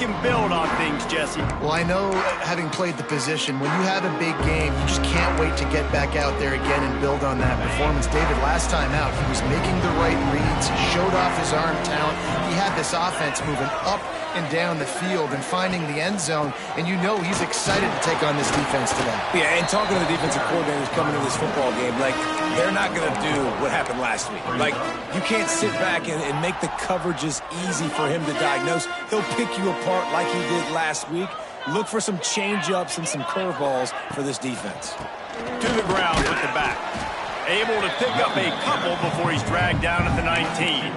can build on things, Jesse. Well, I know, having played the position, when you have a big game, you just can't wait to get back out there again and build on that performance. David, last time out, he was making the right reads. He showed off his arm talent. He had this offense moving up and down the field and finding the end zone, and you know he's excited to take on this defense today. Yeah, and talking to the defensive coordinators coming to this football game, like, they're not going to do what happened last week. Like, you can't sit back and make the coverages easy for him to diagnose. He'll pick you apart like he did last week. Look for some change-ups and some curveballs for this defense. To the ground with the back. Able to pick up a couple before he's dragged down at the 19.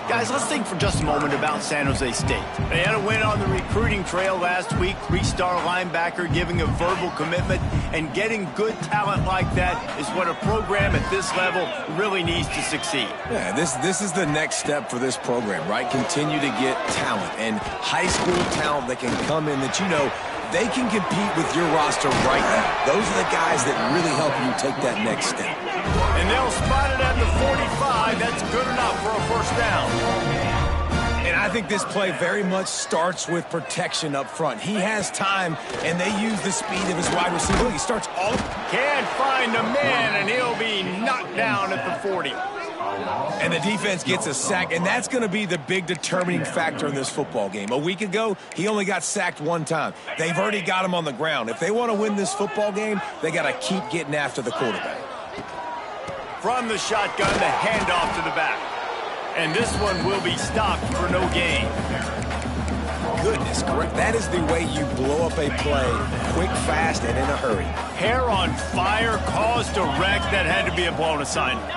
Guys, let's think for just a moment about San Jose State. They had a win on the recruiting trail last week, 3-star linebacker giving a verbal commitment, and getting good talent like that is what a program at this level really needs to succeed. Yeah, this is the next step for this program, right? Continue to get talent and high school talent that can come in that, you know, they can compete with your roster right now. Those are the guys that really help you take that next step. And they'll spot it at the 45. That's good enough for a first down. And I think this play very much starts with protection up front. He has time, and they use the speed of his wide receiver. He starts all... Can't find a man, and he'll be knocked down at the 40. And the defense gets a sack, and that's going to be the big determining factor in this football game. A week ago, he only got sacked one time. They've already got him on the ground. If they want to win this football game, they got to keep getting after the quarterback. From the shotgun, the handoff to the back. And this one will be stopped for no gain. Goodness, correct. That is the way you blow up a play, quick, fast, and in a hurry. Hair on fire, cause direct. That had to be a blown assignment.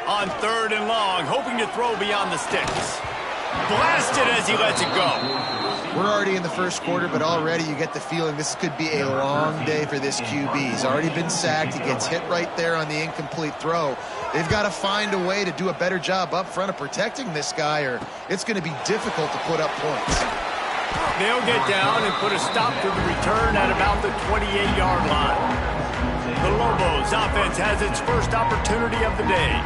On 3rd and long, hoping to throw beyond the sticks. Blasted as he lets it go. We're already in the first quarter, but already you get the feeling this could be a long day for this QB. He's already been sacked. He gets hit right there on the incomplete throw. They've got to find a way to do a better job up front of protecting this guy, or it's going to be difficult to put up points. They'll get down and put a stop to the return at about the 28-yard line. The Lobos offense has its first opportunity of the day.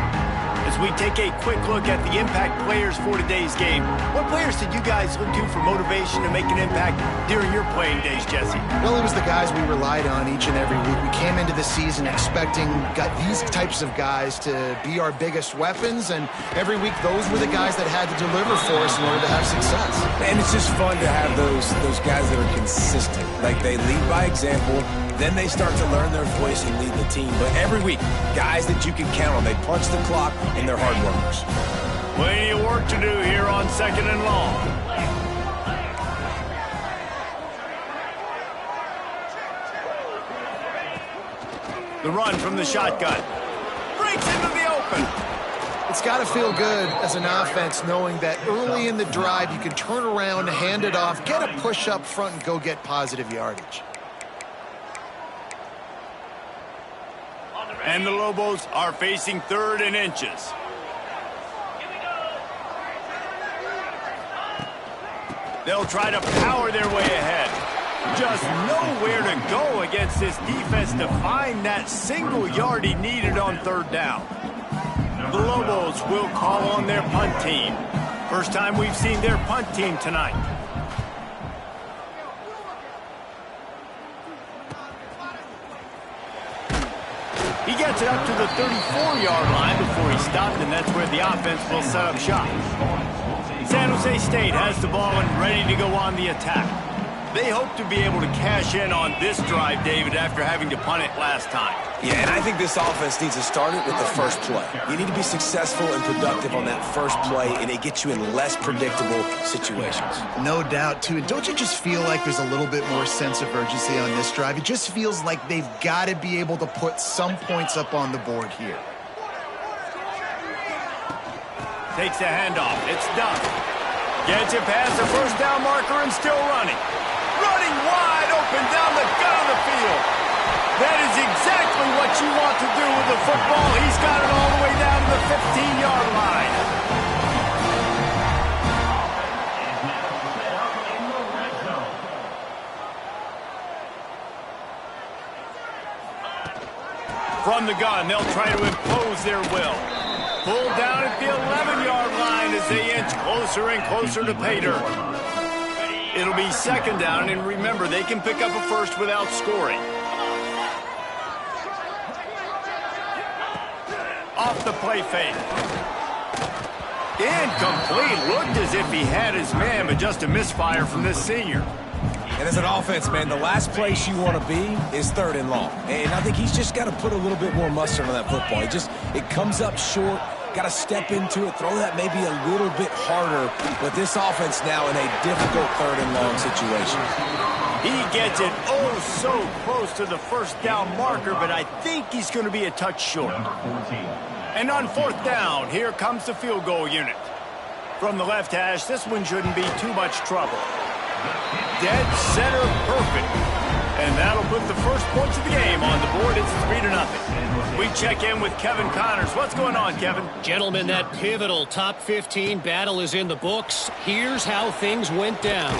As we take a quick look at the impact players for today's game, what players did you guys look to for motivation to make an impact during your playing days, Jesse? Well, it was the guys we relied on each and every week. We came into the season expecting these types of guys to be our biggest weapons, and every week those were the guys that had to deliver for us in order to have success. And it's just fun to have those guys that are consistent. Like, they lead by example, then they start to learn their voice and lead the team. But every week, guys that you can count on, they punch the clock, and they're hard workers. Plenty of work to do here on 2nd and long. The run from the shotgun. Breaks into the open. It's got to feel good as an offense knowing that early in the drive you can turn around, hand it off, get a push up front, and go get positive yardage. And the Lobos are facing 3rd and inches. They'll try to power their way ahead. Just nowhere to go against this defense to find that single yard he needed on 3rd down. The Lobos will call on their punt team. First time we've seen their punt team tonight. He gets it up to the 34-yard line before he stopped, and that's where the offense will set up shop. San Jose State has the ball and ready to go on the attack. They hope to be able to cash in on this drive, David, after having to punt it last time. Yeah, and I think this offense needs to start it with the first play. You need to be successful and productive on that first play, and it gets you in less predictable situations. No doubt, too. And don't you just feel like there's a little bit more sense of urgency on this drive? It just feels like they've got to be able to put some points up on the board here. Takes a handoff. It's Duff. Gets it past the first down marker and still running. Running wide open down the gut of the field. That is exactly what you want to do with the football. He's got it all the way down to the 15-yard line. From the gun, they'll try to impose their will. Pulled down at the 11-yard line as they inch closer and closer to pay dirt. It'll be second down, and remember, they can pick up a first without scoring. Off the play fake. Incomplete. Looked as if he had his man, but just a misfire from this senior. And as an offense, man, the last place you want to be is 3rd and long. And I think he's just got to put a little bit more mustard on that football. It comes up short. Got to step into it, throw that maybe a little bit harder. But this offense now in a difficult 3rd and long situation. He gets it oh so close to the first down marker, but I think he's going to be a touch short. And on 4th down, here comes the field goal unit. From the left hash, this one shouldn't be too much trouble. Dead center perfect. And that'll put the first points of the game on the board. It's 3-0. We check in with Kevin Connors. What's going on, Kevin? Gentlemen, that pivotal top 15 battle is in the books. Here's how things went down.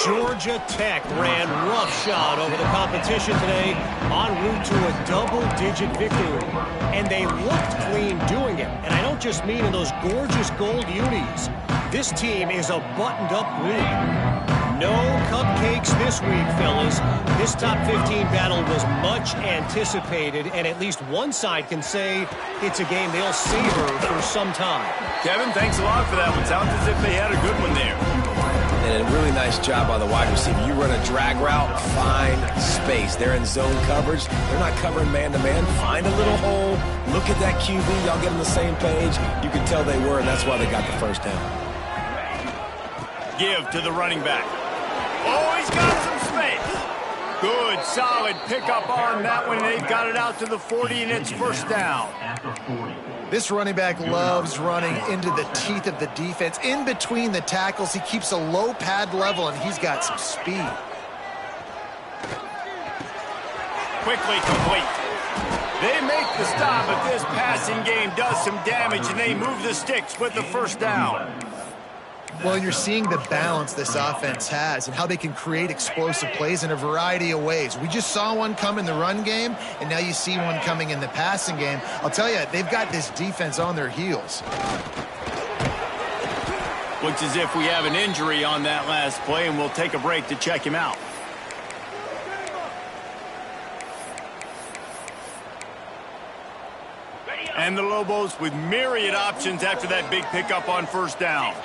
Georgia Tech ran roughshod over the competition today en route to a double-digit victory. And they looked clean doing it. And I don't just mean in those gorgeous gold unis. This team is a buttoned-up group. No cupcakes this week, fellas. This top 15 battle was much anticipated, and at least one side can say it's a game they'll savor for some time. Kevin, thanks a lot for that one. Sounds as if they had a good one there. And a really nice job by the wide receiver. You run a drag route, find space. They're in zone coverage. They're not covering man-to-man. Find a little hole. Look at that QB. Y'all get on the same page. You can tell they were, and that's why they got the first down. Give to the running back. Oh, he's got some space. Good, solid pickup on that one. They've got it out to the 40, and it's first down. This running back loves running into the teeth of the defense. In between the tackles, he keeps a low pad level, and he's got some speed. Quickly complete. They make the stop, but this passing game does some damage, and they move the sticks with the first down. Well, you're seeing the balance this offense has and how they can create explosive plays in a variety of ways. We just saw one come in the run game, and now you see one coming in the passing game. I'll tell you, they've got this defense on their heels. Looks as if we have an injury on that last play, and we'll take a break to check him out. And the Lobos with myriad options after that big pickup on first down.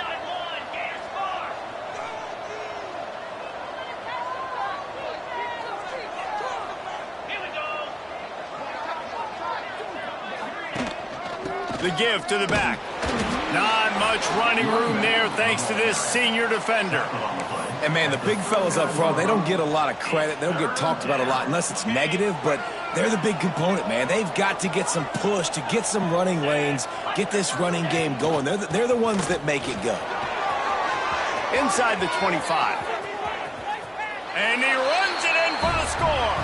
The give to the back. Not much running room there thanks to this senior defender. And, man, the big fellas up front, they don't get a lot of credit. They don't get talked about a lot unless it's negative, but they're the big component, man. They've got to get some push, to get some running lanes, get this running game going. They're the ones that make it go. Inside the 25. And he runs it in for the score.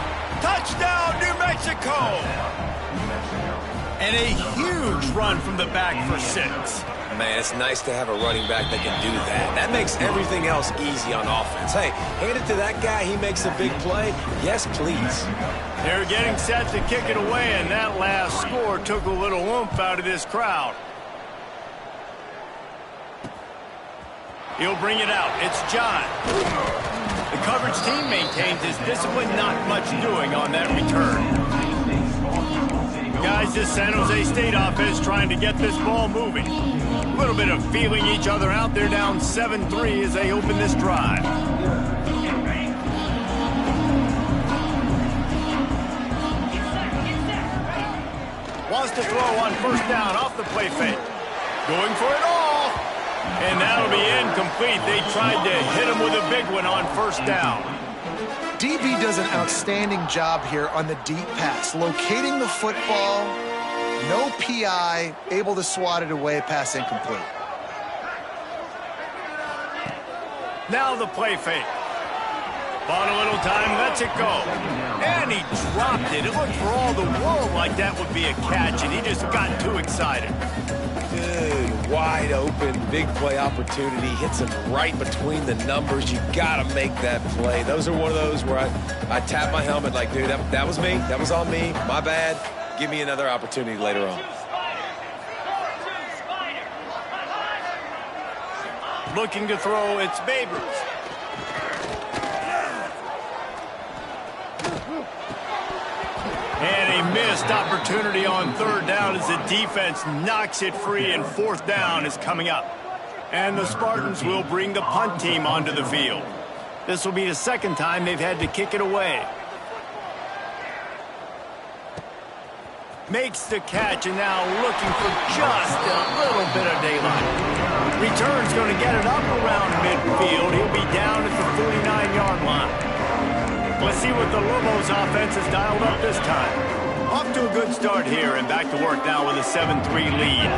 Touchdown, New Mexico. And a huge run from the back for 6. Man, it's nice to have a running back that can do that. That makes everything else easy on offense. Hey, hand it to that guy. He makes a big play. Yes, please. They're getting set to kick it away, and that last score took a little oomph out of this crowd. He'll bring it out. It's John. The coverage team maintains his discipline. Not much doing on that return. Guys, this San Jose State offense trying to get this ball moving. A little bit of feeling each other out. They're down 7-3 as they open this drive. Wants to throw on first down off the play fake. Going for it all. And that'll be incomplete. They tried to hit him with a big one on first down. DB does an outstanding job here on the deep pass, locating the football, no PI, able to swat it away, pass incomplete. Now the play fake. Bought a little time, lets it go. And he dropped it. It looked for all the world like that would be a catch, and he just got too excited. Good, wide open, big play opportunity. Hits him right between the numbers. You got to make that play. Those are one of those where I tap my helmet like, dude, that was me. That was on me. My bad. Give me another opportunity later on. Looking to throw, it's Babers. And a missed opportunity on third down as the defense knocks it free, and fourth down is coming up. And the Spartans will bring the punt team onto the field. This will be the second time they've had to kick it away. Makes the catch, and now looking for just a little bit of daylight. Return's going to get it up around midfield. He'll be down at the 49-yard line. Let's see what the Lobos offense has dialed up this time. Off to a good start here, and back to work now with a 7-3 lead.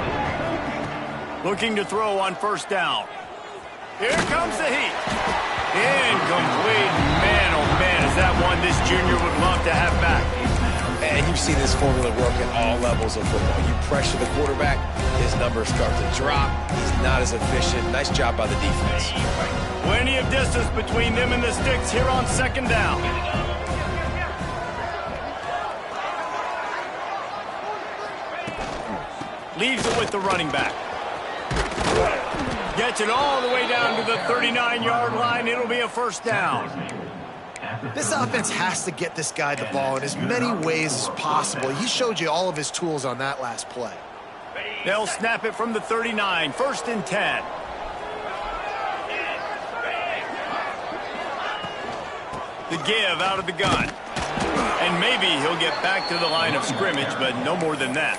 Looking to throw on first down. Here comes the heat. Incomplete. Man, oh man, is that one this junior would love to have back. And you've seen this formula work at all levels of football. You pressure the quarterback, his numbers start to drop. He's not as efficient. Nice job by the defense. Plenty of distance between them and the sticks here on second down. Leaves it with the running back. Gets it all the way down to the 39-yard line. It'll be a first down. This offense has to get this guy the ball in as many ways as possible. He showed you all of his tools on that last play. They'll snap it from the 39, first and 10. The give out of the gun. And maybe he'll get back to the line of scrimmage, but no more than that.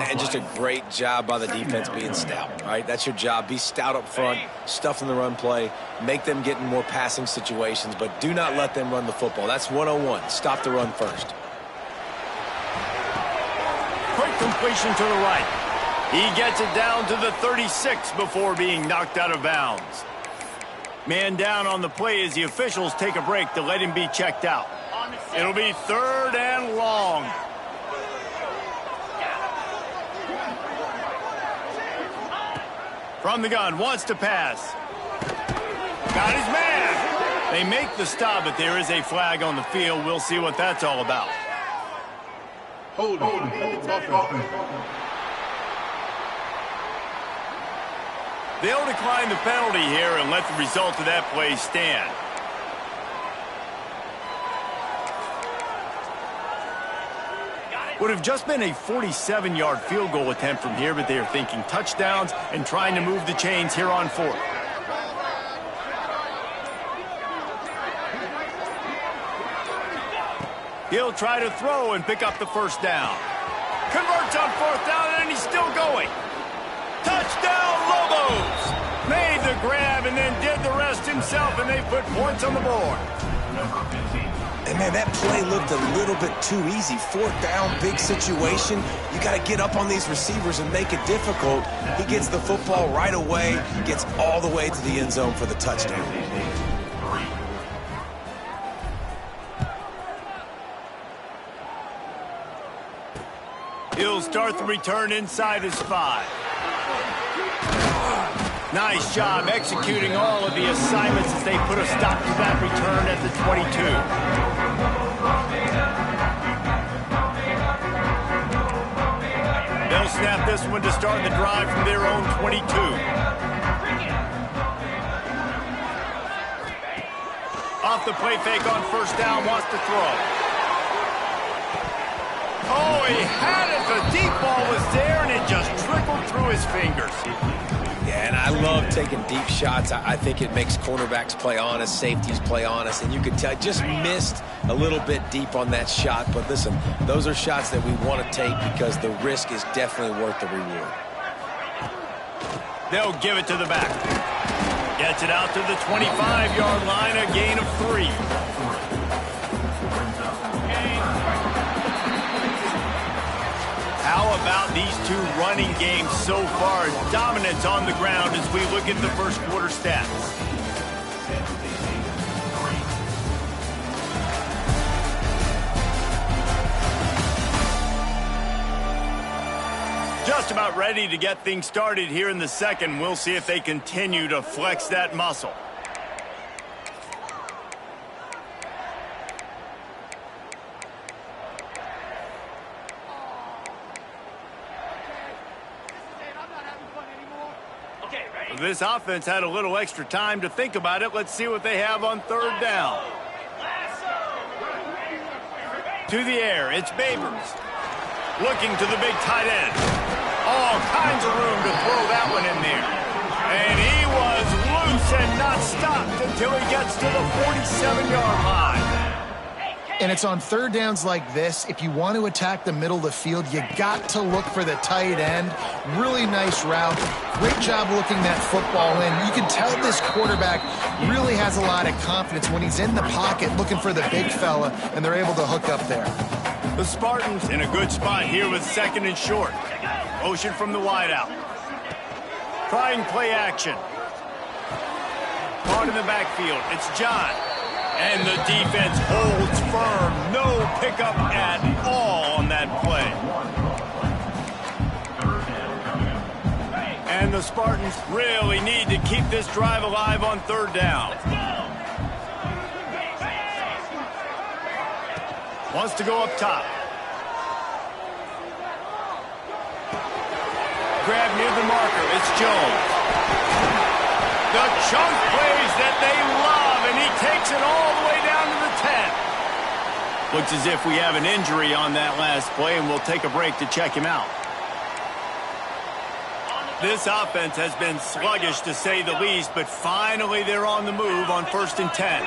And just a great job by the defense being stout, right? That's your job. Be stout up front, stuff in the run play, make them get in more passing situations, but do not let them run the football. That's 101. Stop the run first. Quick completion to the right. He gets it down to the 36 before being knocked out of bounds. Man down on the play as the officials take a break to let him be checked out. It'll be third and long. From the gun, wants to pass. Got his man. They make the stop, but there is a flag on the field. We'll see what that's all about. Hold on. They'll decline the penalty here and let the result of that play stand. Would have just been a 47-yard field goal attempt from here, but they are thinking touchdowns and trying to move the chains here on fourth. He'll try to throw and pick up the first down. Converts on fourth down, and he's still going. Touchdown, Lobos! Made the grab and then did the rest himself, and they put points on the board. And, man, that play looked a little bit too easy. Fourth down, big situation. You got to get up on these receivers and make it difficult. He gets the football right away, gets all the way to the end zone for the touchdown. He'll start the return inside his 5. Nice job executing all of the assignments as they put a stop to that return at the 22. They'll snap this one to start the drive from their own 22. Off the play fake on first down, wants to throw. Oh, he had it. The deep ball was there, and it just trickled through his fingers. Yeah, and I love taking deep shots. I think it makes cornerbacks play honest, safeties play honest, and you could tell just missed a little bit deep on that shot. But listen, those are shots that we want to take because the risk is definitely worth the reward. They'll give it to the back. Gets it out to the 25-yard line, a gain of 3. How about these two running games so far? Dominance on the ground as we look at the first quarter stats. Just about ready to get things started here in the second. We'll see if they continue to flex that muscle. This offense had a little extra time to think about it. Let's see what they have on third down. To the air, it's Babers. Looking to the big tight end. All kinds of room to throw that one in there. And he was loose and not stopped until he gets to the 47-yard line. And it's on third downs like this. If you want to attack the middle of the field, you got to look for the tight end. Really nice route. Great job looking that football in. You can tell this quarterback really has a lot of confidence when he's in the pocket looking for the big fella, and they're able to hook up there. The Spartans in a good spot here with second and short. Motion from the wideout. Trying play action. Caught in the backfield. It's John. And the defense holds firm. No pickup at all on that play. And the Spartans really need to keep this drive alive on third down. Wants to go up top. Grab near the marker. It's Jones. The chunk plays that they love, and he takes it all the way down to the 10. Looks as if we have an injury on that last play, and we'll take a break to check him out. This offense has been sluggish, to say the least, but finally they're on the move on 1st and 10.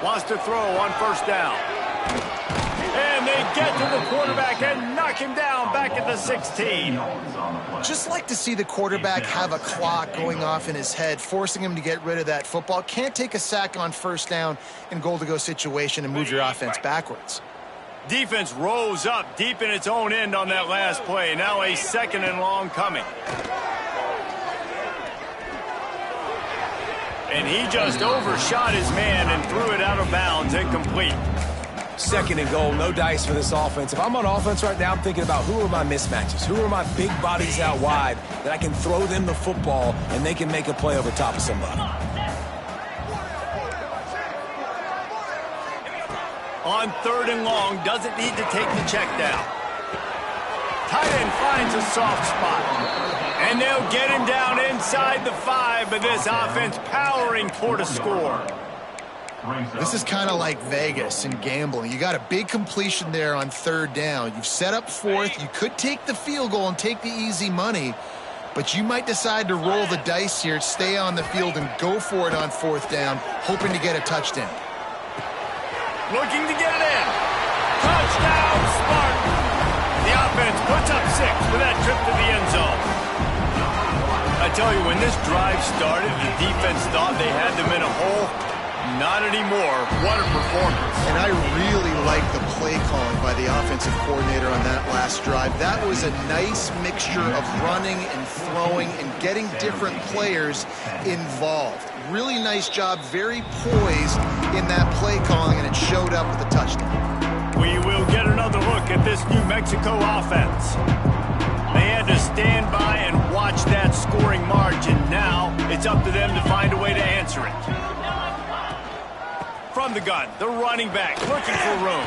Wants to throw on first down. And they get to the quarterback and knock him down back at the 16. Just like to see the quarterback have a clock going off in his head, forcing him to get rid of that football. Can't take a sack on first down in goal-to-go situation and move your offense backwards. Defense rose up deep in its own end on that last play. Now a 2nd and long coming. And he just overshot his man and threw it out of bounds, incomplete. 2nd and goal, no dice for this offense. If I'm on offense right now, I'm thinking about who are my mismatches? Who are my big bodies out wide that I can throw them the football and they can make a play over top of somebody? On 3rd and long, doesn't need to take the check down. Tight end finds a soft spot. And they'll get him down inside the 5, but this offense powering toward a score. This is kind of like Vegas and gambling. You got a big completion there on 3rd down. You've set up 4th. You could take the field goal and take the easy money, but you might decide to roll the dice here, stay on the field, and go for it on 4th down, hoping to get a touchdown. Looking to get it in. Touchdown, Spartan. The offense puts up 6 with that trip to the end zone. I tell you, when this drive started, the defense thought they had them in a hole. Not anymore. What a performance. And I really like the play calling by the offensive coordinator on that last drive. That was a nice mixture of running and throwing and getting different players involved. Really nice job, very poised in that play calling, and it showed up with a touchdown. We will get another look at this New Mexico offense. They had to stand by and watch that scoring margin. Now it's up to them to find a way to answer it. From the gun, the running back looking for room.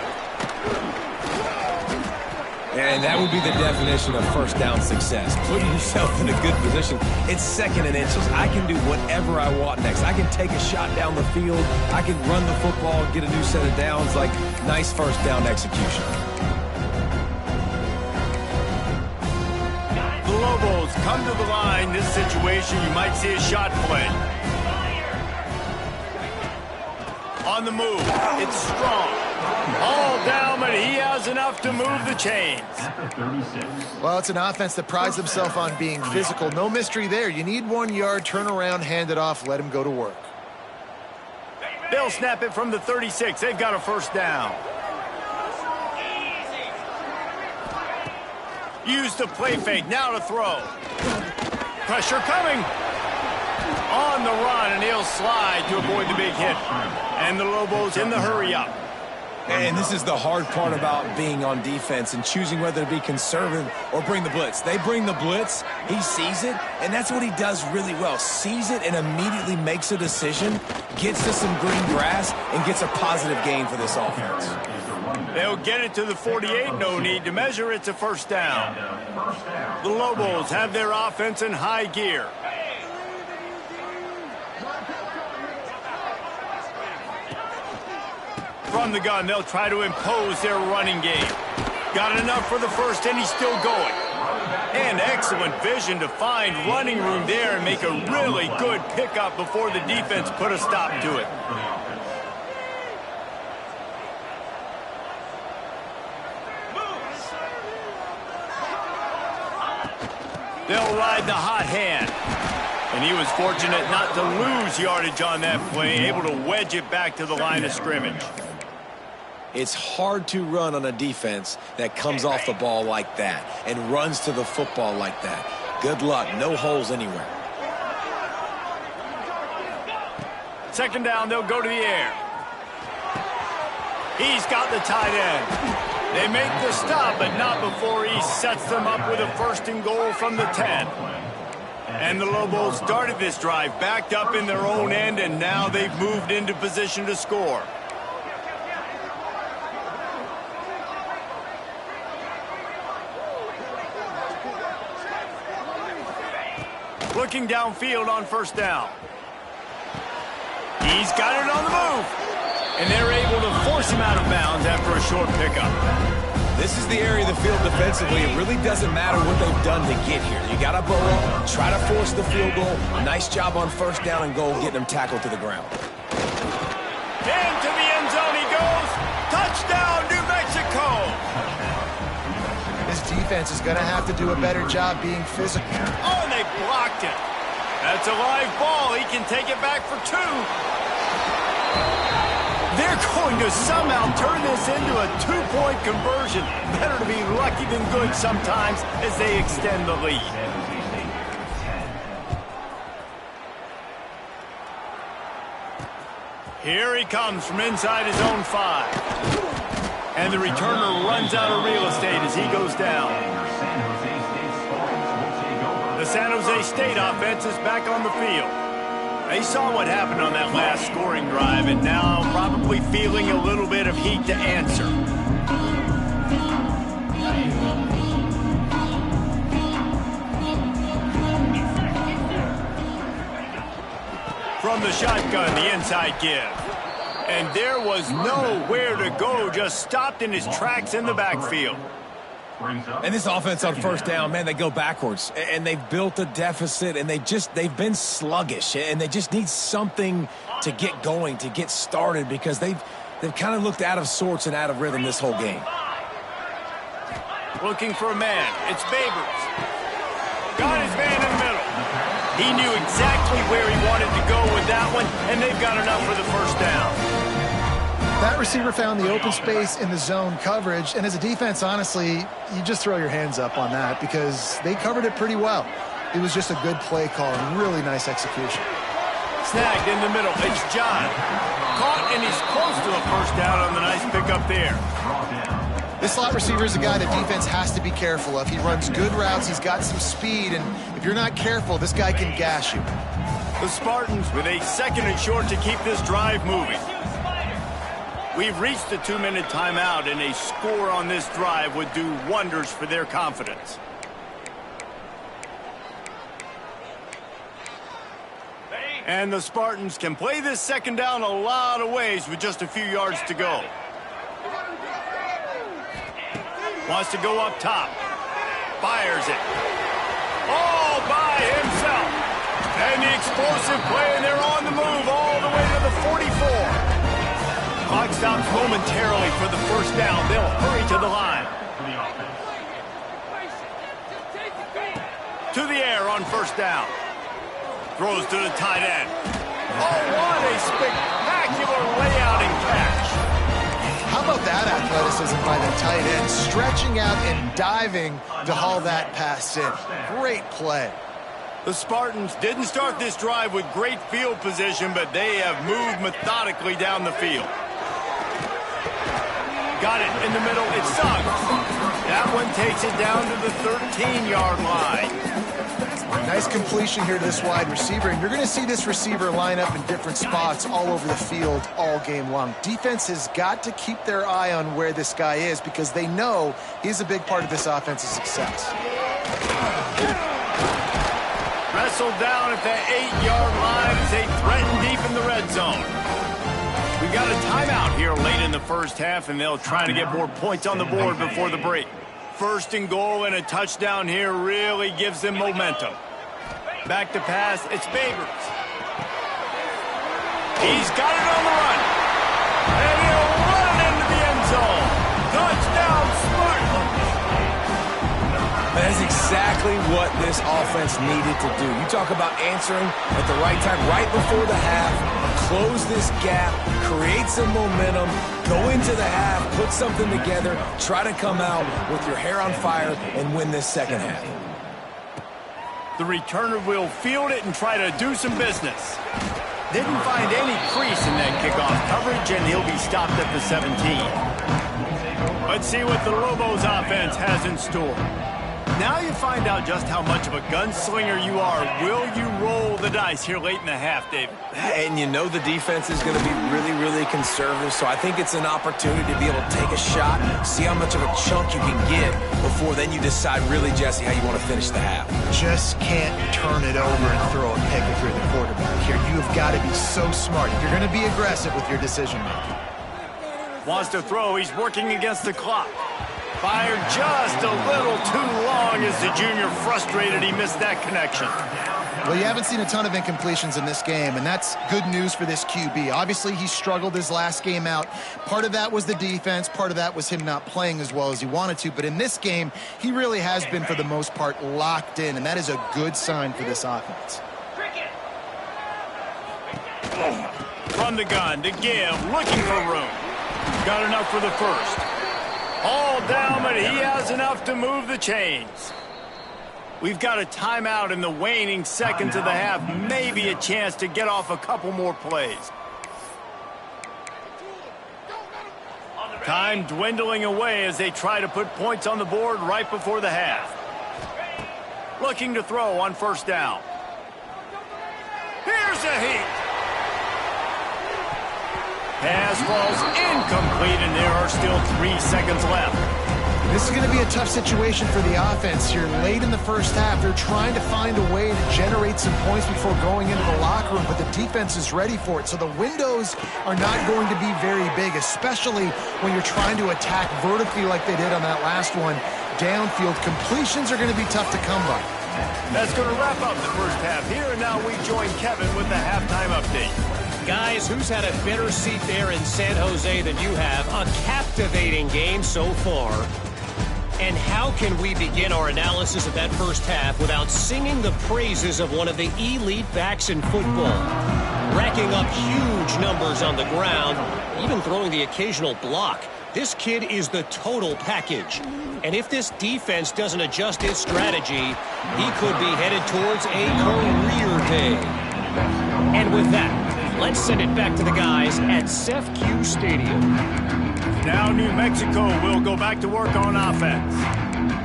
And that would be the definition of first down success. Putting yourself in a good position. It's 2nd and inches. I can do whatever I want next. I can take a shot down the field. I can run the football and get a new set of downs. Like, nice first down execution. The Lobos come to the line. This situation, you might see a shot play. On the move, it's Strong. All down, but he has enough to move the chains. Well, it's an offense that prides themselves on being physical. No mystery there. You need 1 yard, turn around, hand it off, let him go to work. They'll snap it from the 36. They've got a first down. Use the play fake, now to throw. Pressure coming. On the run, and he'll slide to avoid the big hit. And the Lobos in the hurry up. And this is the hard part about being on defense and choosing whether to be conservative or bring the blitz. They bring the blitz, he sees it, and that's what he does really well. Sees it and immediately makes a decision, gets to some green grass, and gets a positive gain for this offense. They'll get it to the 48, no need to measure. It's a first down. The Lobos have their offense in high gear. From the gun, they'll try to impose their running game. Got enough for the first, and he's still going. And excellent vision to find running room there and make a really good pickup before the defense put a stop to it. They'll ride the hot hand. And he was fortunate not to lose yardage on that play, able to wedge it back to the line of scrimmage. It's hard to run on a defense that comes off the ball like that and runs to the football like that. Good luck. No holes anywhere. Second down, they'll go to the air. He's got the tight end. They make the stop, but not before he sets them up with a first and goal from the 10. And the Lobos started this drive backed up in their own end, and now they've moved into position to score. Looking downfield on first down. He's got it on the move. And they're able to force him out of bounds after a short pickup. This is the area of the field defensively. It really doesn't matter what they've done to get here. You got to bow up, try to force the field goal. Nice job on first down and goal, getting them tackled to the ground. Into the end zone he goes. Touchdown, New Mexico. This defense is going to have to do a better job being physical. Oh, and they blocked it. That's a live ball. He can take it back for 2. They're going to somehow turn this into a 2-point conversion. Better to be lucky than good sometimes as they extend the lead. Here he comes from inside his own 5. And the returner runs out of real estate as he goes down. The San Jose State offense is back on the field. They saw what happened on that last scoring drive and now probably feeling a little bit of heat to answer. From the shotgun, the inside give. And there was nowhere to go, just stopped in his tracks in the backfield. And this offense on first down, man, they go backwards. And they've built a deficit, and they've been sluggish. And they just need something to get going, to get started, because they've kind of looked out of sorts and out of rhythm this whole game. Looking for a man. It's Babers. Got his man in the middle. He knew exactly where he wanted to go with that one, and they've got enough for the first down. That receiver found the open space in the zone coverage, and as a defense, honestly, you just throw your hands up on that because they covered it pretty well. It was just a good play call and really nice execution. Snagged in the middle. It's John. Caught, and he's close to a first down on the nice pickup there. This slot receiver is a guy that defense has to be careful of. He runs good routes. He's got some speed, and if you're not careful, this guy can gash you. The Spartans with a second and short to keep this drive moving. We've reached the 2-minute timeout, and a score on this drive would do wonders for their confidence. And the Spartans can play this second down a lot of ways with just a few yards to go. Wants to go up top. Fires it. All by himself. And the explosive play, and they're on the move all the way to the 44. Clock stops momentarily for the first down. They'll hurry to the line. To the air on first down. Throws to the tight end. Oh, what a spectacular layout and catch. How about that athleticism by the tight end, stretching out and diving to haul that pass in. Great play. The Spartans didn't start this drive with great field position, but they have moved methodically down the field. Got it in the middle. It's Suggs. That one takes it down to the 13-yard line. Nice completion here to this wide receiver, and you're going to see this receiver line up in different spots all over the field all game long. Defense has got to keep their eye on where this guy is because they know he's a big part of this offense's success. Wrestled down at the 8-yard line as they threaten deep in the red zone. We've got a timeout here late in the first half, and they'll try to get more points on the board before the break. First and goal and a touchdown here really gives them momentum. Back to pass, it's Babers. He's got it on the run. And he'll run into the end zone. Touchdown, Spartans! That's exactly what this offense needed to do. You talk about answering at the right time, right before the half, close this gap, create some momentum, go into the half, put something together, try to come out with your hair on fire and win this second half. The returner will field it and try to do some business. Didn't find any crease in that kickoff coverage, and he'll be stopped at the 17. Let's see what the Lobos offense has in store. Now you find out just how much of a gunslinger you are. Will you roll the dice here late in the half, David? And you know the defense is going to be really, really conservative, so I think it's an opportunity to be able to take a shot, see how much of a chunk you can get before then you decide really, Jesse, how you want to finish the half. Just can't turn it over and throw a pick if you're the quarterback here. You've got to be so smart. You're going to be aggressive with your decision-making. Wants to throw. He's working against the clock. Fired just a little too long as the junior frustrated he missed that connection. Well, you haven't seen a ton of incompletions in this game, and that's good news for this QB. Obviously, he struggled his last game out. Part of that was the defense. Part of that was him not playing as well as he wanted to. But in this game, he really has been, for the most part, locked in, and that is a good sign for this offense. From the gun to give, looking for room. Got enough for the first. All down, but he has enough to move the chains. We've got a timeout in the waning seconds of the half. Maybe a chance to get off a couple more plays. Time dwindling away as they try to put points on the board right before the half. Looking to throw on first down. Here's a heat. Pass falls incomplete, and there are still 3 seconds left. This is going to be a tough situation for the offense here. Late in the first half, they're trying to find a way to generate some points before going into the locker room, but the defense is ready for it. So the windows are not going to be very big, especially when you're trying to attack vertically like they did on that last one. Downfield completions are going to be tough to come by. That's going to wrap up the first half here, and now we join Kevin with the halftime update. Guys, who's had a better seat there in San Jose than you have? A captivating game so far. And how can we begin our analysis of that first half without singing the praises of one of the elite backs in football? Racking up huge numbers on the ground, even throwing the occasional block. This kid is the total package. And if this defense doesn't adjust its strategy, he could be headed towards a career day. And with that, let's send it back to the guys at CEFQ Stadium. Now New Mexico will go back to work on offense.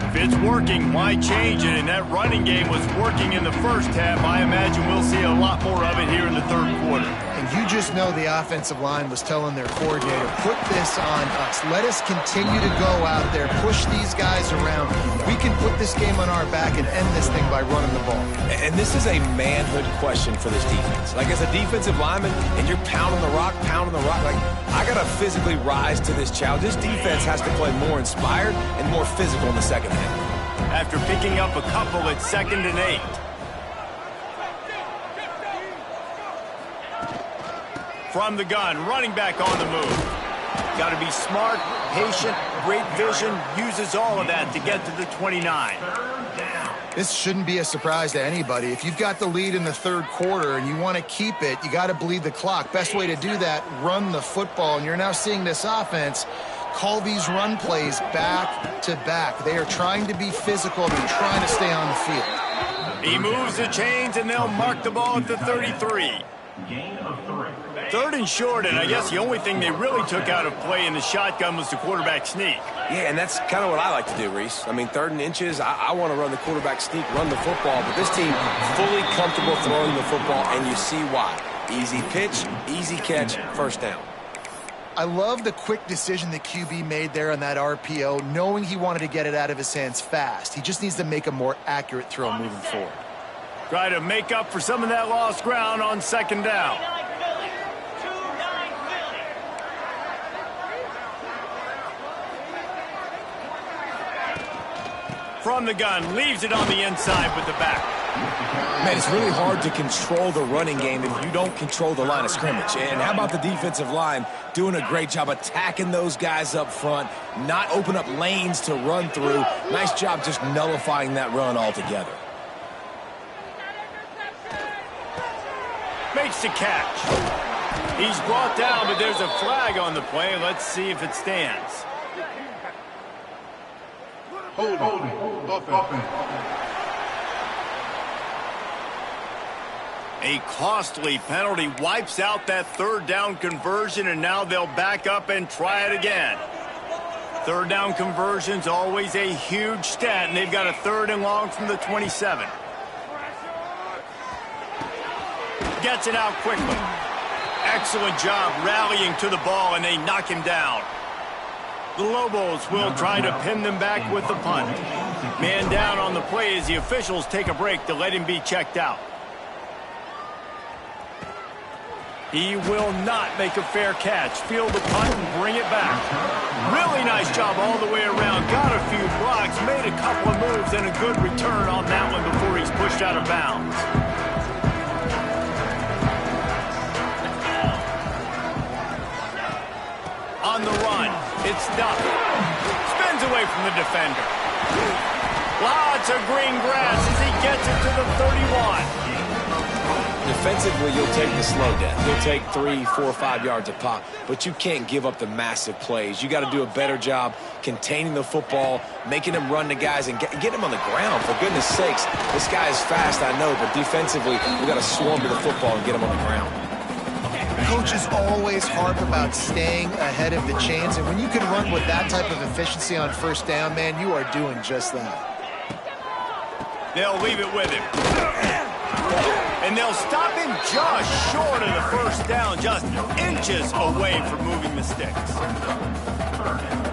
If it's working, why change it? And that running game was working in the first half. I imagine we'll see a lot more of it here in the third quarter. And you just know the offensive line was telling their coordinator, put this on us. Let us continue to go out there, push these guys around. We can put this game on our back and end this thing by running the ball. And this is a manhood question for this defense. Like, as a defensive lineman, and you're pounding the rock, like, I got to physically rise to this challenge. This defense has to play more inspired and more physical in the second half. After picking up a couple at 2nd and 8. From the gun, running back on the move. Got to be smart, patient, great vision, uses all of that to get to the 29. This shouldn't be a surprise to anybody. If you've got the lead in the third quarter and you want to keep it, you got to bleed the clock. Best way to do that, run the football. And you're now seeing this offense call these run plays back to back. They are trying to be physical. They're trying to stay on the field. He moves the chains, and they'll mark the ball at the 33. Gain of 3. 3rd and short, and I guess the only thing they really took out of play in the shotgun was the quarterback sneak. Yeah, and that's kind of what I like to do, Reese. I mean, 3rd and inches, I want to run the quarterback sneak, run the football, but this team fully comfortable throwing the football, and you see why. Easy pitch, easy catch, first down. I love the quick decision that QB made there on that RPO, knowing he wanted to get it out of his hands fast. He just needs to make a more accurate throw moving forward. Try to make up for some of that lost ground on 2nd down. From the gun, leaves it on the inside with the back. Man, it's really hard to control the running game if you don't control the line of scrimmage. And how about the defensive line doing a great job attacking those guys up front, not open up lanes to run through. Nice job just nullifying that run altogether. Makes the catch. He's brought down, but there's a flag on the play. Let's see if it stands. Holding. Offense. A costly penalty wipes out that 3rd down conversion, and now they'll back up and try it again. 3rd down conversion's always a huge stat, and they've got a 3rd and long from the 27. Gets it out quickly. Excellent job rallying to the ball, and they knock him down. The Lobos will try to pin them back with the punt. Man down on the play as the officials take a break to let him be checked out. He will not make a fair catch. Field the punt and bring it back. Really nice job all the way around. Got a few blocks, made a couple of moves, and a good return on that one before he's pushed out of bounds. On the run, it's Duck. Spins away from the defender. Lots of green grass as he gets it to the 31. Defensively, you'll take the slow death. You'll take 3, 4, 5 yards a pop, but you can't give up the massive plays. You got to do a better job containing the football, making him run the guys, and get him on the ground. For goodness sakes, this guy is fast, I know, but defensively, we got to swarm to the football and get him on the ground. Coaches always harp about staying ahead of the chains, and when you can run with that type of efficiency on 1st down, man, you are doing just that. They'll leave it with him. And they'll stop him just short of the 1st down, just inches away from moving the sticks.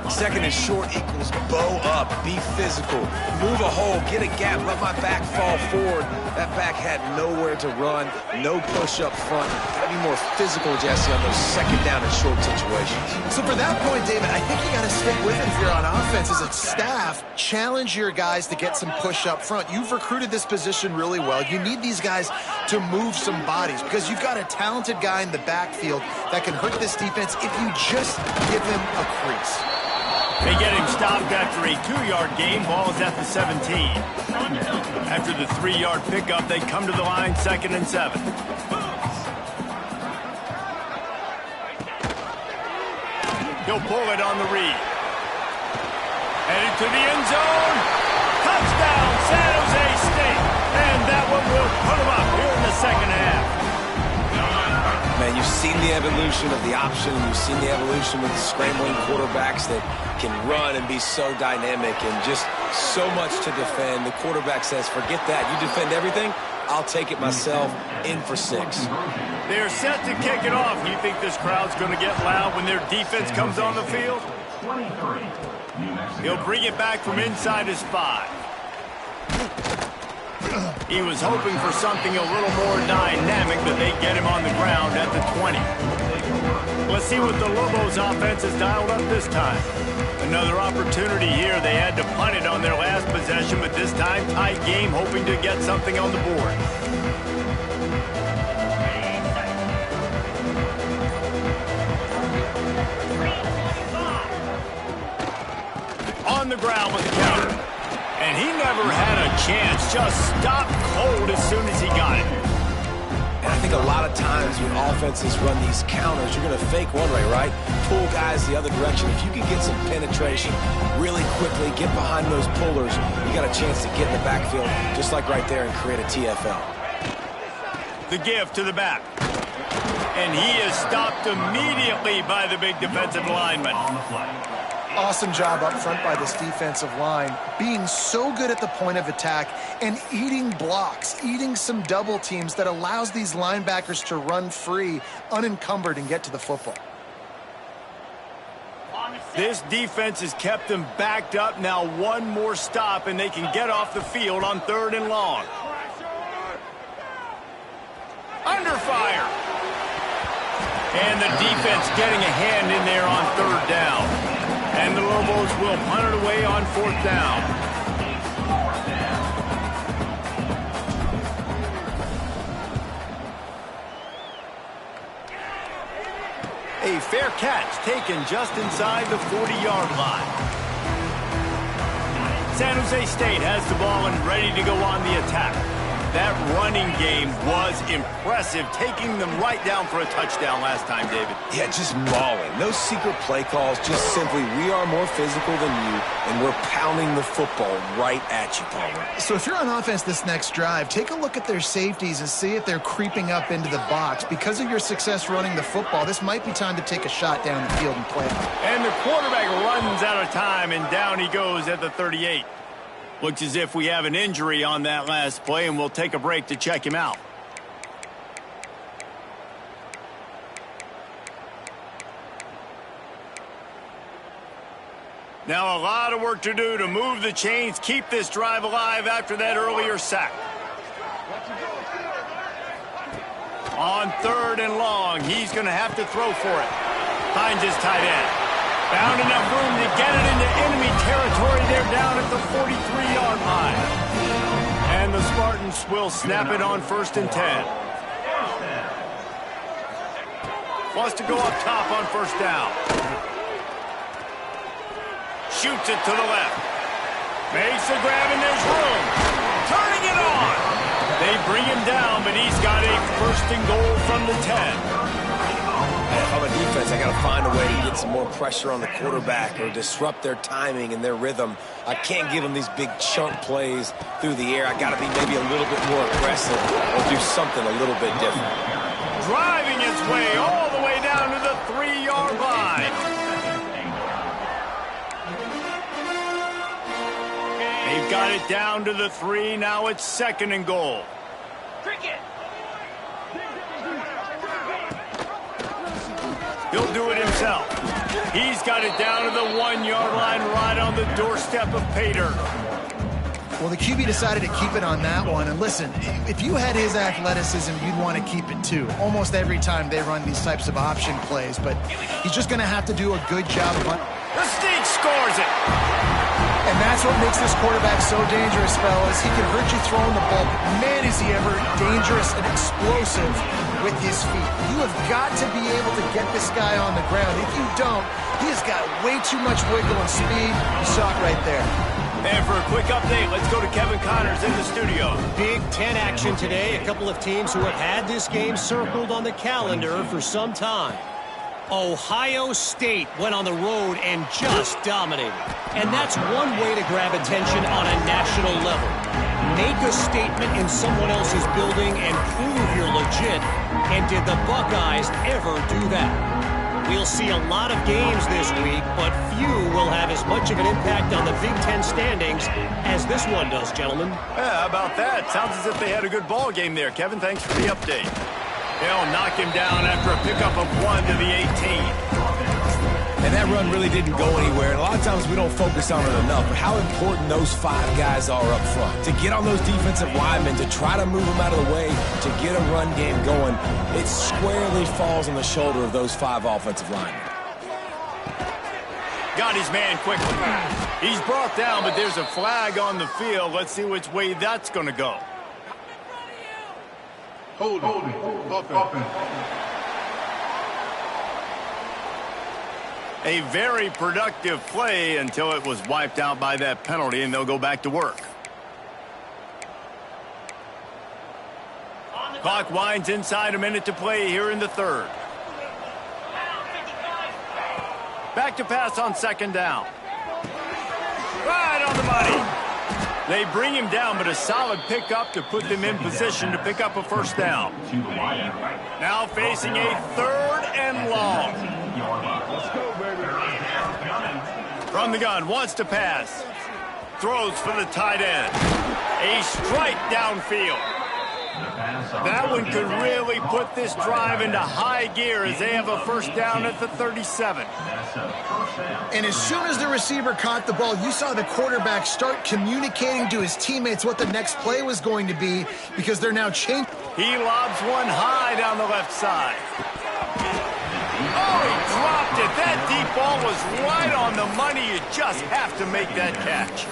2nd and short equals bow up, be physical, move a hole, get a gap, let my back fall forward. That back had nowhere to run, no push up front. Got to be more physical, Jesse, on those 2nd down and short situations. So for that point, David, I think you got to stick with it if you're on offense as a staff. Challenge your guys to get some push up front. You've recruited this position really well. You need these guys to move some bodies because you've got a talented guy in the backfield that can hurt this defense if you just give him a crease. They get him stopped after a 2-yard gain. Ball is at the 17. After the 3-yard pickup, they come to the line, 2nd and 7. He'll pull it on the read. Headed to the end zone. Touchdown, San Jose State. And that one will put him up here in the 2nd half. Man, you've seen the evolution of the option. You've seen the evolution with the scrambling quarterbacks that can run and be so dynamic and just so much to defend. The quarterback says, forget that. You defend everything, I'll take it myself. In for 6. They're set to kick it off. Do you think this crowd's going to get loud when their defense comes on the field? He'll bring it back from inside his 5. He was hoping for something a little more dynamic, but they get him on the ground at the 20. Let's see what the Lobos offense has dialed up this time. Another opportunity here. They had to punt it on their last possession, but this time tight game, hoping to get something on the board. On the ground with the counter. And he never had a chance, just stopped cold as soon as he got it. And I think a lot of times when offenses run these counters, you're going to fake one way, right? Pull guys the other direction. If you can get some penetration really quickly, get behind those pullers, you got a chance to get in the backfield, just like right there, and create a TFL. The give to the back. And he is stopped immediately by the big defensive lineman. Awesome job up front by this defensive line, being so good at the point of attack and eating blocks, eating some double teams that allows these linebackers to run free, unencumbered, and get to the football. This defense has kept them backed up. Now one more stop, and they can get off the field on 3rd and long. Under fire. And the defense getting a hand in there on 3rd down. And the Lobos will punt it away on 4th down. A fair catch taken just inside the 40-yard line. San Jose State has the ball and ready to go on the attack. That running game was impressive, taking them right down for a touchdown last time, David. Yeah, just mauling. No secret play calls, just simply we are more physical than you, and we're pounding the football right at you, Palmer. So if you're on offense this next drive, take a look at their safeties and see if they're creeping up into the box. Because of your success running the football, this might be time to take a shot down the field and play. And the quarterback runs out of time, and down he goes at the 38. Looks as if we have an injury on that last play, and we'll take a break to check him out. Now a lot of work to do to move the chains, keep this drive alive after that earlier sack. On 3rd and long, he's going to have to throw for it. Finds his tight end. Found enough room to get it into enemy territory. They're down at the 43-yard line. And the Spartans will snap it on 1st and 10. Wants to go up top on 1st down. Shoots it to the left. Makes a grab and there's room. Turning it on. They bring him down, but he's got a 1st and goal from the 10. If I'm a defense, I got to find a way to get some more pressure on the quarterback or disrupt their timing and their rhythm. I can't give them these big chunk plays through the air. I got to be maybe a little bit more aggressive or do something a little bit different. Driving its way all the way down to the 3-yard line. They've got it down to the 3. Now it's 2nd and goal. Cricket. He'll do it himself. He's got it down to the 1-yard line right on the doorstep of Pater. Well, the QB decided to keep it on that one. And listen, if you had his athleticism, you'd want to keep it too. Almost every time they run these types of option plays. But he's just going to have to do a good job of... The Sneak scores it. And that's what makes this quarterback so dangerous, fellas. He can hurt you throwing the ball, but man, is he ever dangerous and explosive with his feet. You have got to be able to get this guy on the ground. If you don't, he's got way too much wiggle and speed. You saw it right there. And for a quick update, let's go to Kevin Connors in the studio. Big Ten action today. A couple of teams who have had this game circled on the calendar for some time. Ohio State went on the road and just dominated. And that's one way to grab attention on a national level. Make a statement in someone else's building and prove you're legit. And did the Buckeyes ever do that? We'll see a lot of games this week, but few will have as much of an impact on the Big Ten standings as this one does, gentlemen. Yeah, how about that? Sounds as if they had a good ball game there. Kevin, thanks for the update. They'll knock him down after a pickup of 1 to the 18. And that run really didn't go anywhere. And a lot of times we don't focus on it enough, but how important those 5 guys are up front. To get on those defensive linemen, to try to move them out of the way, to get a run game going, it squarely falls on the shoulder of those 5 offensive linemen. Got his man quickly. He's brought down, but there's a flag on the field. Let's see which way that's going to go. Holding. Offense. A very productive play until it was wiped out by that penalty, and they'll go back to work. Clock winds inside, a minute to play here in the 3rd. Back to pass on 2nd down. Right on the money. They bring him down, but a solid pickup to put them in position to pick up a first down. Now facing a 3rd and long. From the gun, wants to pass. Throws for the tight end. A strike downfield. That one could really put this drive into high gear as they have a first down at the 37. And as soon as the receiver caught the ball, you saw the quarterback start communicating to his teammates what the next play was going to be because they're now changing. He lobs one high down the left side. Oh, he dropped it. That deep ball was right on the money. You just have to make that catch.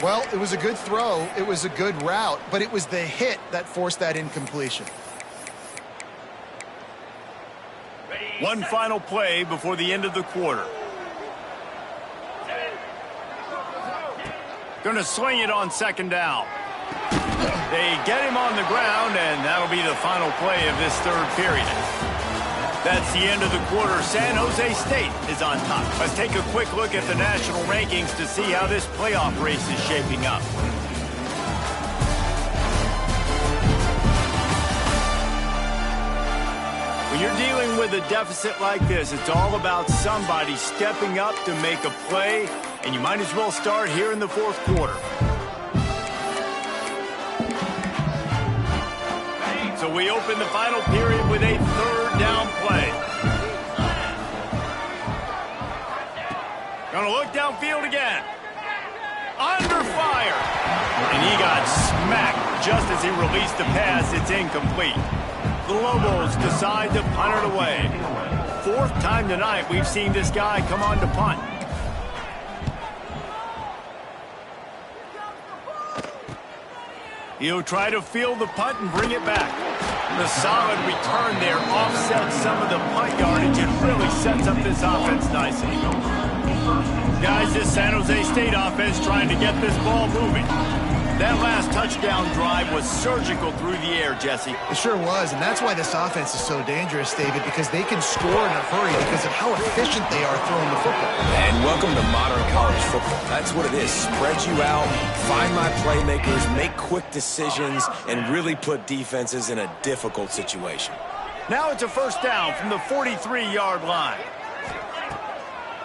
Well, it was a good throw. It was a good route, but it was the hit that forced that incompletion. One final play before the end of the quarter. Going to swing it on 2nd down. They get him on the ground, and that'll be the final play of this 3rd period. That's the end of the quarter. San Jose State is on top. Let's take a quick look at the national rankings to see how this playoff race is shaping up. When you're dealing with a deficit like this, it's all about somebody stepping up to make a play, and you might as well start here in the 4th quarter. So we open the final period with a 3rd down play. Gonna look downfield again. Under fire. And he got smacked just as he released the pass. It's incomplete. The Lobos decide to punt it away. 4th time tonight we've seen this guy come on to punt. He'll try to field the punt and bring it back. The solid return there offsets some of the punt yardage and really sets up this offense nicely. Guys, this San Jose State offense trying to get this ball moving. That last touchdown drive was surgical through the air, Jesse. It sure was, and that's why this offense is so dangerous, David, because they can score in a hurry because of how efficient they are throwing the football. And welcome to modern college football. That's what it is. Spread you out, find my playmakers, make quick decisions, and really put defenses in a difficult situation. Now it's a first down from the 43-yard line.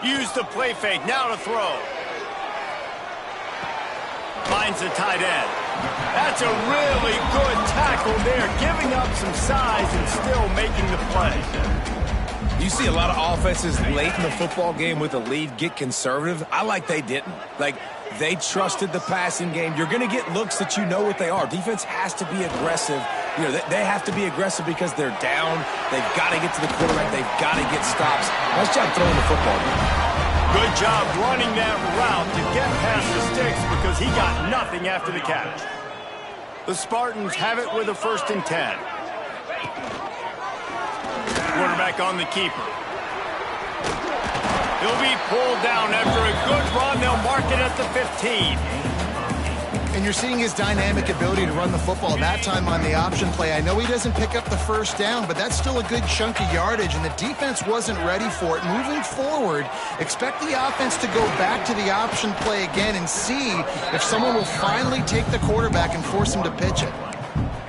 Use the play fake, now to throw. Finds the tight end. That's a really good tackle there, giving up some size and still making the play. You see a lot of offenses late in the football game with a lead get conservative. I like they didn't. Like, they trusted the passing game. You're going to get looks that you know what they are. Defense has to be aggressive. You know, they have to be aggressive because they're down. They've got to get to the quarterback. They've got to get stops. Nice job throwing the football. Good job running that route to get past the sticks because he got nothing after the catch. The Spartans have it with a 1st and 10. Quarterback on the keeper. He'll be pulled down after a good run. They'll mark it at the 15. And you're seeing his dynamic ability to run the football that time on the option play. I know he doesn't pick up the first down, but that's still a good chunk of yardage, and the defense wasn't ready for it. Moving forward, expect the offense to go back to the option play again and see if someone will finally take the quarterback and force him to pitch it.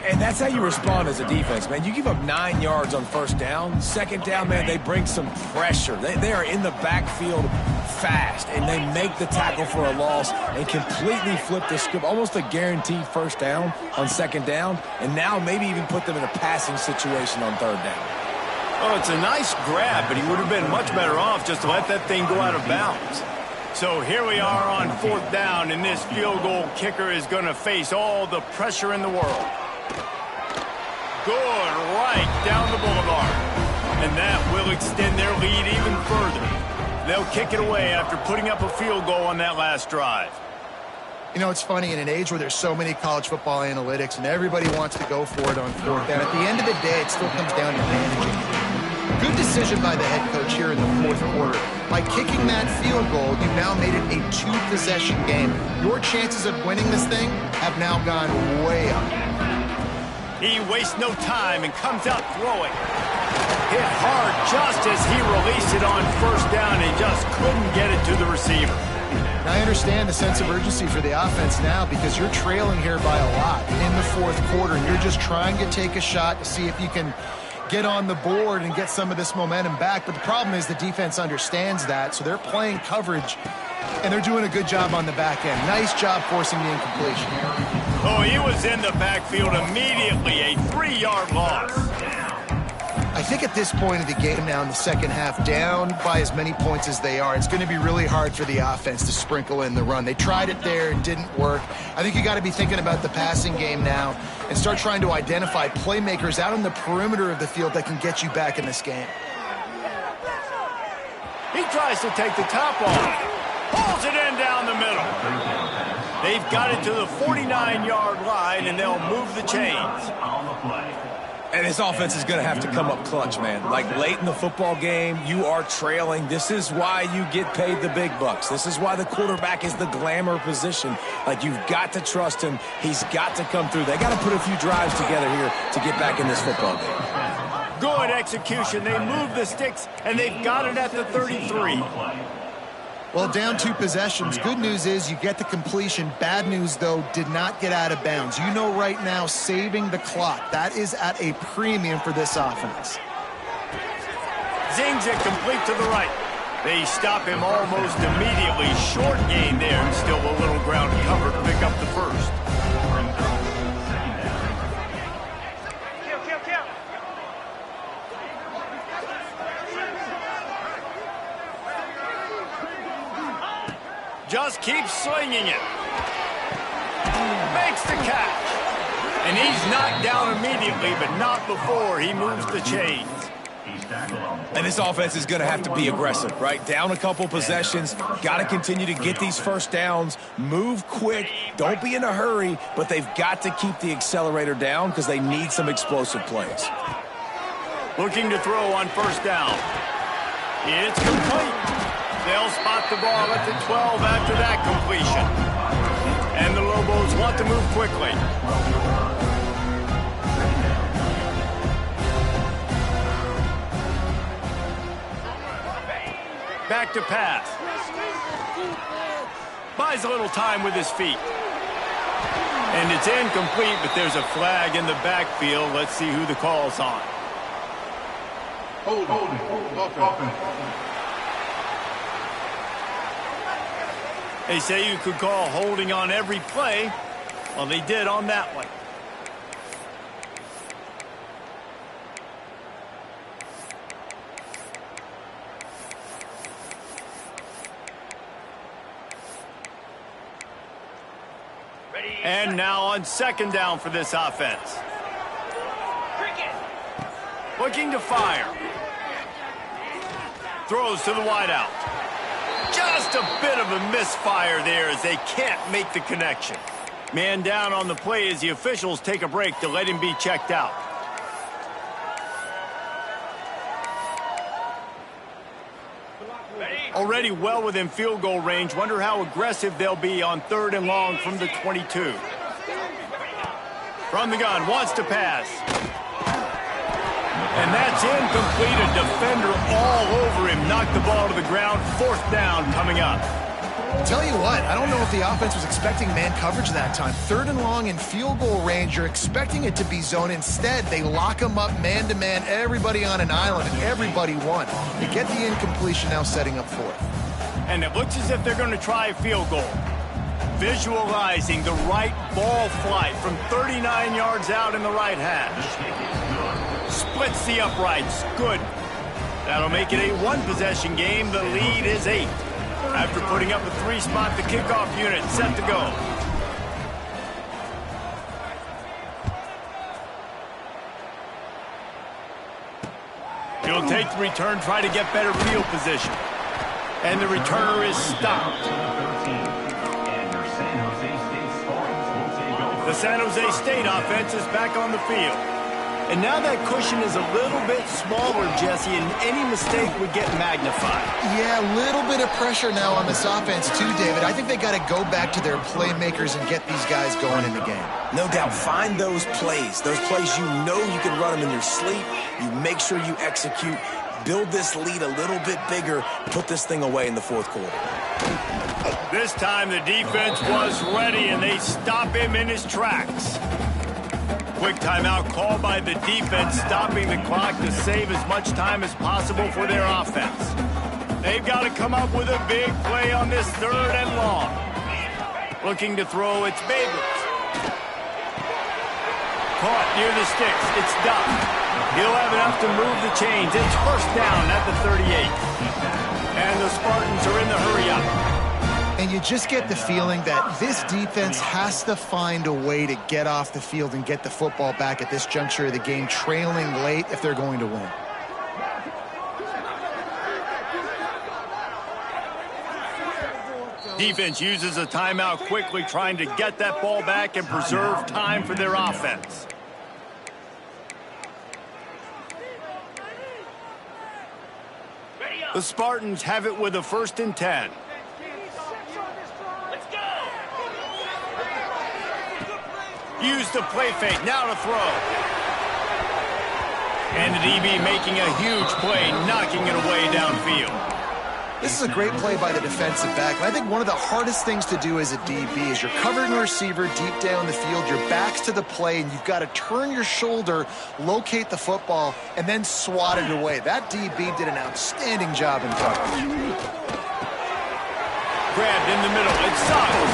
And that's how you respond as a defense, man. You give up 9 yards on first down. 2nd down, man, they bring some pressure. They are in the backfield fast, and they make the tackle for a loss and completely flip the script. Almost a guaranteed first down on 2nd down, and now maybe even put them in a passing situation on 3rd down. Oh, it's a nice grab, but he would have been much better off just to let that thing go out of bounds. So here we are on 4th down, and this field goal kicker is going to face all the pressure in the world. Good right down the boulevard. And that will extend their lead even further. They'll kick it away after putting up a field goal on that last drive. You know, it's funny, in an age where there's so many college football analytics and everybody wants to go for it on 4th down, at the end of the day, it still comes down to managing. Good decision by the head coach here in the 4th quarter. By kicking that field goal, you've now made it a 2-possession game. Your chances of winning this thing have now gone way up. He wastes no time and comes out throwing. Hit hard just as he released it on 1st down and just couldn't get it to the receiver. And I understand the sense of urgency for the offense now because you're trailing here by a lot in the fourth quarter, and you're just trying to take a shot to see if you can get on the board and get some of this momentum back. But the problem is the defense understands that, so they're playing coverage, and they're doing a good job on the back end. Nice job forcing the incompletion. Oh, he was in the backfield immediately. A 3-yard loss. I think at this point of the game now in the second half, down by as many points as they are, it's going to be really hard for the offense to sprinkle in the run. They tried it there, it didn't work. I think you got to be thinking about the passing game now and start trying to identify playmakers out on the perimeter of the field that can get you back in this game. He tries to take the top off. Pulls it in down the middle. They've got it to the 49-yard line, and they'll move the chains. And this offense is going to have to come up clutch, man. Like, late in the football game, you are trailing. This is why you get paid the big bucks. This is why the quarterback is the glamour position. Like, you've got to trust him. He's got to come through. They got to put a few drives together here to get back in this football game. Good execution. They move the sticks, and they've got it at the 33. Well, down 2 possessions. Good news is you get the completion. Bad news, though, did not get out of bounds. You know right now, saving the clock, that is at a premium for this offense. Zings it complete to the right. They stop him almost immediately. Short gain there, and still a little ground cover to pick up the first. Just keeps slinging it. Makes the catch. And he's knocked down immediately, but not before he moves the chains. And this offense is going to have to be aggressive, right? Down a couple possessions. Got to continue to get these first downs. Move quick. Don't be in a hurry, but they've got to keep the accelerator down because they need some explosive plays. Looking to throw on first down. It's complete. They'll spot the ball at the 12 after that completion. And the Lobos want to move quickly. Back to pass. Buys a little time with his feet. And it's incomplete, but there's a flag in the backfield. Let's see who the call's on. Offense. They say you could call holding on every play. Well, they did on that one. And now on second down for this offense. Looking to fire. Throws to the wideout. Just a bit of a misfire there as they can't make the connection. Man down on the play as the officials take a break to let him be checked out. Already well within field goal range. Wonder how aggressive they'll be on 3rd and long from the 22. From the gun, wants to pass. And that's incomplete. A defender all over him. Knocked the ball to the ground. 4th down coming up. Tell you what, I don't know if the offense was expecting man coverage that time. 3rd and long in field goal range, you're expecting it to be zone. Instead, they lock them up man-to-man, everybody on an island, and everybody won. They get the incompletion now setting up 4th. And it looks as if they're going to try a field goal. Visualizing the right ball flight from 39 yards out in the right hash. Splits the uprights. Good. That'll make it a 1-possession game. The lead is 8. After putting up a 3-spot, the kickoff unit set to go. He'll take the return, try to get better field position. And the returner is stopped. The San Jose State offense is back on the field. And now that cushion is a little bit smaller, Jesse, and any mistake would get magnified. Yeah, a little bit of pressure now on this offense too, David. I think they got to go back to their playmakers and get these guys going in the game. No doubt. Find those plays you know you can run them in your sleep. You make sure you execute. Build this lead a little bit bigger. Put this thing away in the 4th quarter. This time the defense was ready, and they stop him in his tracks. Quick timeout called by the defense, stopping the clock to save as much time as possible for their offense. They've got to come up with a big play on this 3rd and long. Looking to throw, it's Babers. Caught near the sticks. It's Duck. He'll have enough to move the chains. It's first down at the 38. And the Spartans are in the hurry-up. And you just get the feeling that this defense has to find a way to get off the field and get the football back at this juncture of the game, trailing late if they're going to win. Defense uses a timeout quickly, trying to get that ball back and preserve time for their offense. The Spartans have it with a 1st and 10. Use the play fake, now to throw. And the DB making a huge play, knocking it away downfield. This is a great play by the defensive back. And I think one of the hardest things to do as a DB is you're covering a receiver deep down the field, your back's to the play, and you've got to turn your shoulder, locate the football, and then swat it away. That DB did an outstanding job in coverage. Grabbed in the middle, it's Suggs.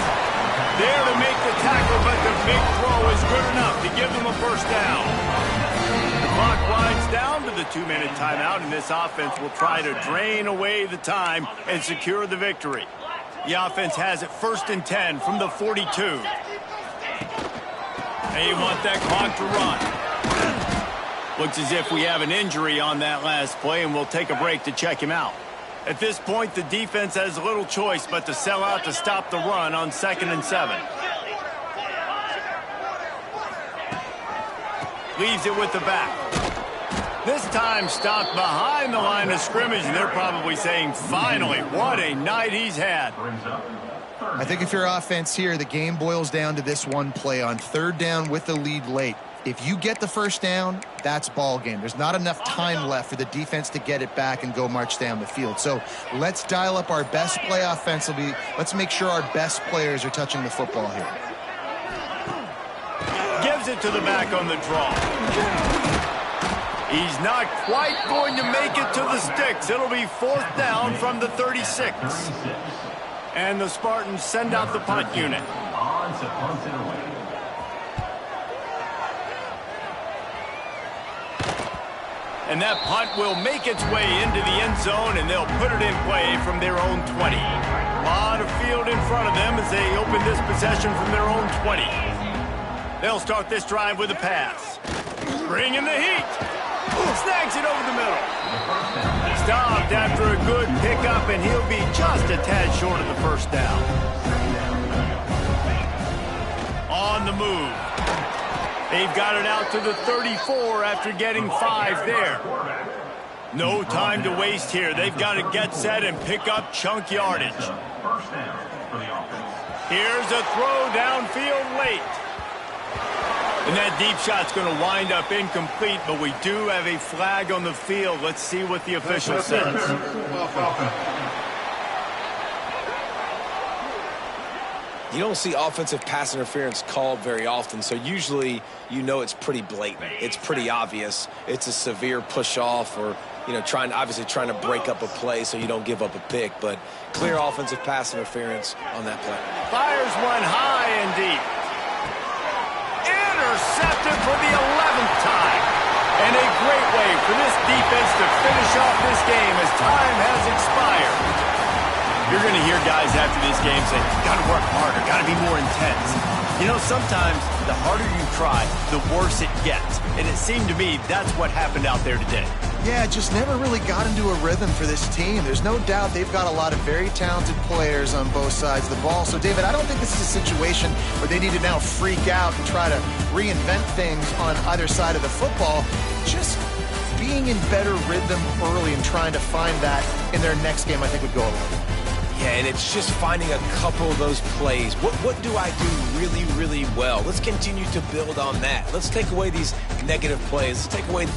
There to make the tackle, but the big throw is good enough to give them a first down. The clock winds down to the 2-minute timeout, and this offense will try to drain away the time and secure the victory. The offense has it 1st and 10 from the 42. They want that clock to run. Looks as if we have an injury on that last play, and we'll take a break to check him out. At this point, the defense has little choice but to sell out to stop the run on 2nd and 7. Leaves it with the back. This time stopped behind the line of scrimmage, and they're probably saying, finally, what a night he's had. I think if you're offense here, the game boils down to this one play on 3rd down with the lead late. If you get the first down, that's ball game. There's not enough time left for the defense to get it back and go march down the field. So let's dial up our best play offensively. Let's make sure our best players are touching the football here. Gives it to the back on the draw. He's not quite going to make it to the sticks. It'll be 4th down from the 36. And the Spartans send out the punt unit. And that punt will make its way into the end zone, and they'll put it in play from their own 20. A lot of field in front of them as they open this possession from their own 20. They'll start this drive with a pass. Bringing the heat. Snags it over the middle. Stopped after a good pickup, and he'll be just a tad short of the first down. On the move. They've got it out to the 34 after getting 5 there. No time to waste here. They've got to get set and pick up chunk yardage. Here's a throw downfield late. And that deep shot's going to wind up incomplete, but we do have a flag on the field. Let's see what the official says. You don't see offensive pass interference called very often, so usually you know it's pretty blatant. It's pretty obvious. It's a severe push-off or, you know, obviously trying to break up a play so you don't give up a pick, but clear offensive pass interference on that play. Fires one high and deep. Intercepted for the 11th time. And a great way for this defense to finish off this game as time has expired. You're going to hear guys after this game say, got to work harder, got to be more intense. You know, sometimes the harder you try, the worse it gets. And it seemed to me that's what happened out there today. Yeah, just never really got into a rhythm for this team. There's no doubt they've got a lot of very talented players on both sides of the ball. So, David, I don't think this is a situation where they need to now freak out and try to reinvent things on either side of the football. Just being in better rhythm early and trying to find that in their next game, I think, would go a long way. Yeah, and it's just finding a couple of those plays. What do I do really, really well? Let's continue to build on that. Let's take away these negative plays. Let's take away